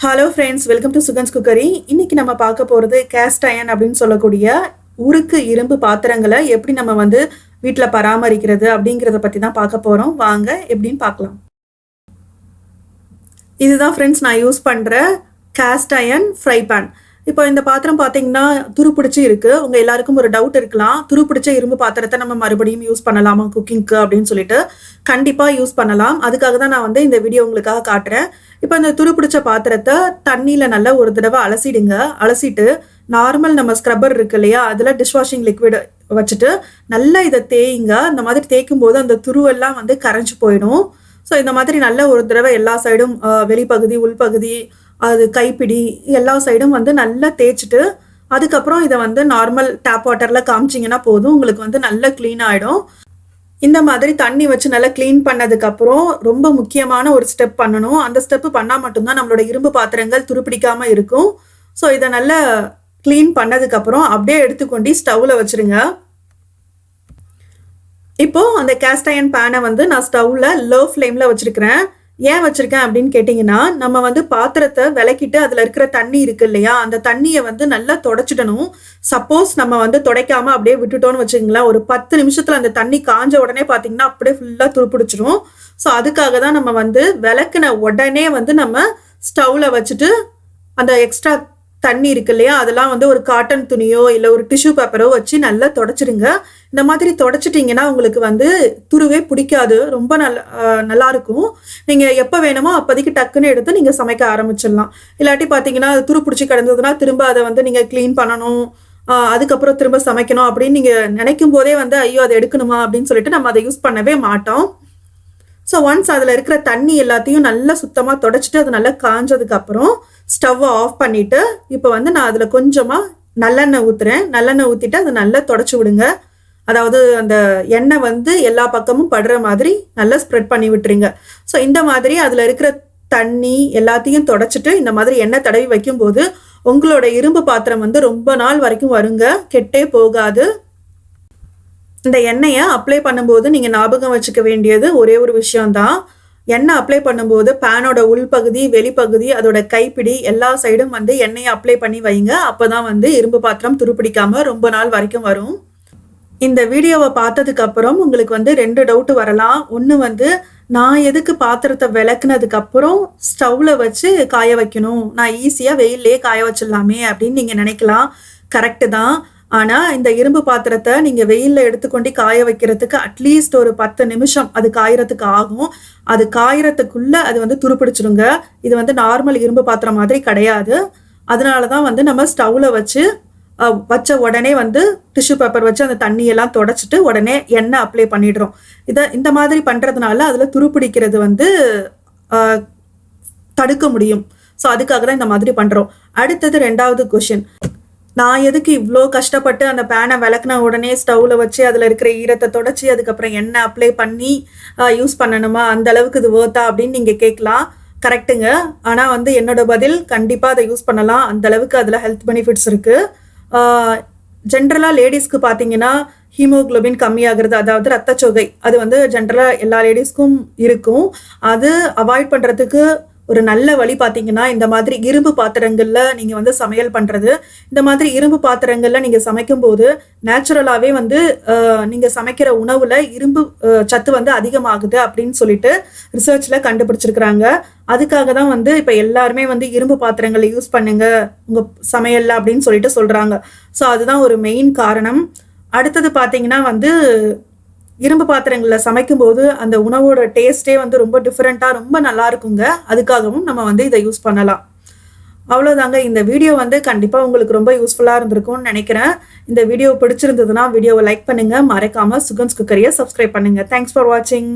Hello friends, welcome to Sugan's cookery. இன்னைக்கு நம்ம பார்க்க போகிறது கேஸ்ட் அயன் அப்படின்னு சொல்லக்கூடிய உருக்கு இரும்பு பாத்திரங்களை எப்படி நம்ம வீட்டில் பராமரிக்கிறது அப்படிங்கிறத பற்றி தான் பார்க்க போகிறோம். வாங்க எப்படின்னு பார்க்கலாம். இதுதான் ஃப்ரெண்ட்ஸ் நான் யூஸ் பண்ணுற கேஸ்ட் அயன் ஃப்ரை பேன். இப்போ இந்த பாத்திரம் பார்த்தீங்கன்னா துருப்பிடிச்சு இருக்குது. உங்கள் எல்லாருக்கும் ஒரு டவுட் இருக்கலாம், துருப்பிடிச்ச இரும்பு பாத்திரத்தை நம்ம மறுபடியும் யூஸ் பண்ணலாமா குக்கிங்க்கு அப்படின்னு சொல்லிட்டு. கண்டிப்பாக யூஸ் பண்ணலாம். அதுக்காக தான் நான் இந்த வீடியோ உங்களுக்காக காட்டுறேன். இப்போ இந்த துருப்பிடிச்ச பாத்திரத்தை தண்ணியில் நல்லா ஒரு தடவை அலசிடுங்க. அலசிட்டு நார்மல் நம்ம ஸ்க்ரப்பர் இருக்கு இல்லையா, அதில் டிஷ்வாஷிங் லிக்விட் வச்சுட்டு நல்லா இதை தேய்ங்க. இந்த மாதிரி தேய்க்கும் போது அந்த துருவெல்லாம் கரைஞ்சி போயிடும். ஸோ இந்த மாதிரி நல்ல ஒரு தடவை எல்லா சைடும் வெளிப்பகுதி உள்பகுதி அது கைப்பிடி எல்லா சைடும் நல்லா தேய்ச்சிட்டு அதுக்கப்புறம் இதை நார்மல் டேப் வாட்டரில் காமிச்சிங்கன்னா போதும், உங்களுக்கு நல்லா க்ளீன் ஆகிடும். இந்த மாதிரி தண்ணி வச்சு நல்லா க்ளீன் பண்ணதுக்கப்புறம் ரொம்ப முக்கியமான ஒரு ஸ்டெப் பண்ணணும். அந்த ஸ்டெப்பு பண்ணால் மட்டும்தான் நம்மளோட இரும்பு பாத்திரங்கள் துருப்பிடிக்காமல் இருக்கும். ஸோ இதை நல்லா க்ளீன் பண்ணதுக்கப்புறம் அப்படியே எடுத்துக்கொண்டு ஸ்டவ்வில் வச்சுருங்க. இப்போது அந்த கேஸ்ட் அயன் பேனை நான் ஸ்டவ்வில் லோ ஃப்ளேமில் வச்சுருக்கிறேன். ஏன் வச்சுருக்கேன் அப்படின்னு கேட்டிங்கன்னா, நம்ம பாத்திரத்தை விளக்கிட்டு அதில் இருக்கிற தண்ணி இருக்குது இல்லையா, அந்த தண்ணியை நல்லா தொடச்சிடணும். சப்போஸ் நம்ம துடைக்காமல் அப்படியே விட்டுட்டோன்னு வச்சுக்கோங்களேன், ஒரு 10 நிமிஷத்தில் அந்த தண்ணி காஞ்ச உடனே பார்த்தீங்கன்னா அப்படியே ஃபுல்லாக துருப்பிடிச்சிடும். ஸோ அதுக்காக தான் நம்ம விளக்குன உடனே நம்ம ஸ்டவ்வில் வச்சுட்டு அந்த எக்ஸ்ட்ரா தண்ணி இருக்கு இல்லையா, அதெல்லாம் ஒரு காட்டன் துணியோ இல்லை ஒரு டிஷ்யூ பேப்பரோ வச்சு நல்லா தொடச்சிடுங்க. இந்த மாதிரி தொடச்சிட்டிங்கன்னா உங்களுக்கு துருவே பிடிக்காது, ரொம்ப நல்லா இருக்கும். நீங்கள் எப்போ வேணுமோ அப்போதைக்கு டக்குன்னு எடுத்து நீங்கள் சமைக்க ஆரம்பிச்சிடலாம். இல்லாட்டி பார்த்தீங்கன்னா அது துரு பிடிச்சி கிடந்ததுன்னா திரும்ப அதை நீங்கள் க்ளீன் பண்ணணும், அதுக்கப்புறம் திரும்ப சமைக்கணும் அப்படின்னு நீங்கள் நினைக்கும் போதே ஐயோ அதை எடுக்கணுமா அப்படின்னு சொல்லிட்டு நம்ம அதை யூஸ் பண்ணவே மாட்டோம். ஸோ ஒன்ஸ் அதில் இருக்கிற தண்ணி எல்லாத்தையும் நல்லா சுத்தமாக தொடச்சிட்டு அது நல்லா காஞ்சதுக்கப்புறம் ஸ்டவ்வை ஆஃப் பண்ணிவிட்டு இப்போ நான் அதில் கொஞ்சமாக நல்லெண்ணெய் ஊற்றுறேன். நல்லெண்ணெய் ஊற்றிட்டு அதை நல்லா தொடச்சி விடுங்க. அதாவது அந்த எண்ணெய் எல்லா பக்கமும் படுற மாதிரி நல்லா ஸ்ப்ரெட் பண்ணி விட்டுருங்க. ஸோ இந்த மாதிரி அதில் இருக்கிற தண்ணி எல்லாத்தையும் தொடச்சிட்டு இந்த மாதிரி எண்ணெய் தடவி வைக்கும்போது உங்களோட இரும்பு பாத்திரம் ரொம்ப நாள் வரைக்கும் வருங்க, கெட்டே போகாது. இந்த எண்ணெயை அப்ளை பண்ணும்போது நீங்கள் ஞாபகம் வச்சுக்க வேண்டியது ஒரே ஒரு விஷயம்தான். எண்ணெய் அப்ளை பண்ணும்போது பேனோட உள்பகுதி வெளிப்பகுதி அதோட கைப்பிடி எல்லா சைடும் எண்ணெயை அப்ளை பண்ணி வைங்க. அப்போ தான் இரும்பு பாத்திரம் துருப்பிடிக்காமல் ரொம்ப நாள் வரைக்கும் வரும். இந்த வீடியோவை பார்த்ததுக்கப்புறம் உங்களுக்கு 2 டவுட்டு வரலாம். ஒன்று நான் எதுக்கு பாத்திரத்தை விளக்குனதுக்கப்புறம் ஸ்டவ்வில் வச்சு காய வைக்கணும், நான் ஈஸியாக வெயிலே காய வச்சிடலாமே அப்படின்னு நீங்கள் நினைக்கலாம். கரெக்டு தான். ஆனால் இந்த இரும்பு பாத்திரத்தை நீங்கள் வெயிலில் எடுத்துக்கொண்டு காய வைக்கிறதுக்கு அட்லீஸ்ட் ஒரு 10 நிமிஷம் அது காயறதுக்கு ஆகும். அது காயறதுக்குள்ளே அது துருப்பிடிச்சிடுங்க. இது நார்மல் இரும்பு பாத்திரம் மாதிரி கிடையாது. அதனால தான் நம்ம ஸ்டவ்வில் வச்ச உடனே டிஷ்யூ பேப்பர் வச்சு அந்த தண்ணியெல்லாம் தொடச்சிட்டு உடனே எண்ணெய் அப்ளை பண்ணிடுறோம். இந்த மாதிரி பண்ணுறதுனால அதில் துருப்பிடிக்கிறது தடுக்க முடியும். ஸோ அதுக்காக தான் இந்த மாதிரி பண்ணுறோம். அடுத்தது 2வது கொஷின், நான் எதுக்கு இவ்வளோ கஷ்டப்பட்டு அந்த பேனை விளக்குன உடனே ஸ்டவ்வில் வச்சு அதில் இருக்கிற ஈரத்தை தொடச்சி அதுக்கப்புறம் எண்ணெய் அப்ளை பண்ணி யூஸ் பண்ணணுமா, அந்த அளவுக்கு இது வேர்த்தா அப்படின்னு நீங்கள் கேட்கலாம். கரெக்டுங்க. ஆனால் என்னோட பதில் கண்டிப்பாக அதை யூஸ் பண்ணலாம். அந்த அளவுக்கு அதில் ஹெல்த் பெனிஃபிட்ஸ் இருக்குது. ஜென்ரலாக லேடிஸ்க்கு பார்த்தீங்கன்னா ஹீமோக்ளோபின் கம்மியாகிறது, அதாவது ரத்தச்சோகை, அது ஜென்ரலாக எல்லா லேடிஸ்க்கும் இருக்கும். அது அவாய்ட் பண்ணுறதுக்கு ஒரு நல்ல வழி பார்த்தீங்கன்னா இந்த மாதிரி இரும்பு பாத்திரங்களில் நீங்கள் சமையல் பண்ணுறது. இந்த மாதிரி இரும்பு பாத்திரங்களில் நீங்கள் சமைக்கும்போது நேச்சுரலாகவே நீங்கள் சமைக்கிற உணவில் இரும்பு சத்து அதிகமாகுது அப்படின்னு சொல்லிட்டு ரிசர்ச்சில் கண்டுபிடிச்சிருக்கிறாங்க. அதுக்காக தான் இப்போ எல்லாருமே இரும்பு பாத்திரங்களை யூஸ் பண்ணுங்க உங்கள் சமையலில் அப்படின்னு சொல்லிட்டு சொல்கிறாங்க. ஸோ அதுதான் ஒரு மெயின் காரணம். அடுத்தது பார்த்தீங்கன்னா இரும்பு பாத்திரங்களில் சமைக்கும்போது அந்த உணவோட டேஸ்ட்டே ரொம்ப டிஃப்ரெண்ட்டாக ரொம்ப நல்லா இருக்குங்க. அதுக்காகவும் நம்ம இதை யூஸ் பண்ணலாம். அவ்வளோதாங்க. இந்த வீடியோ கண்டிப்பாக உங்களுக்கு ரொம்ப யூஸ்ஃபுல்லாக இருந்திருக்கும்னு நினைக்கிறேன். இந்த வீடியோ பிடிச்சிருந்ததுன்னா வீடியோவை லைக் பண்ணுங்கள், மறக்காமல் சுகன்ஸ் குக்கரியை சப்ஸ்கிரைப் பண்ணுங்கள். தேங்க்ஸ் ஃபார் வாட்சிங்.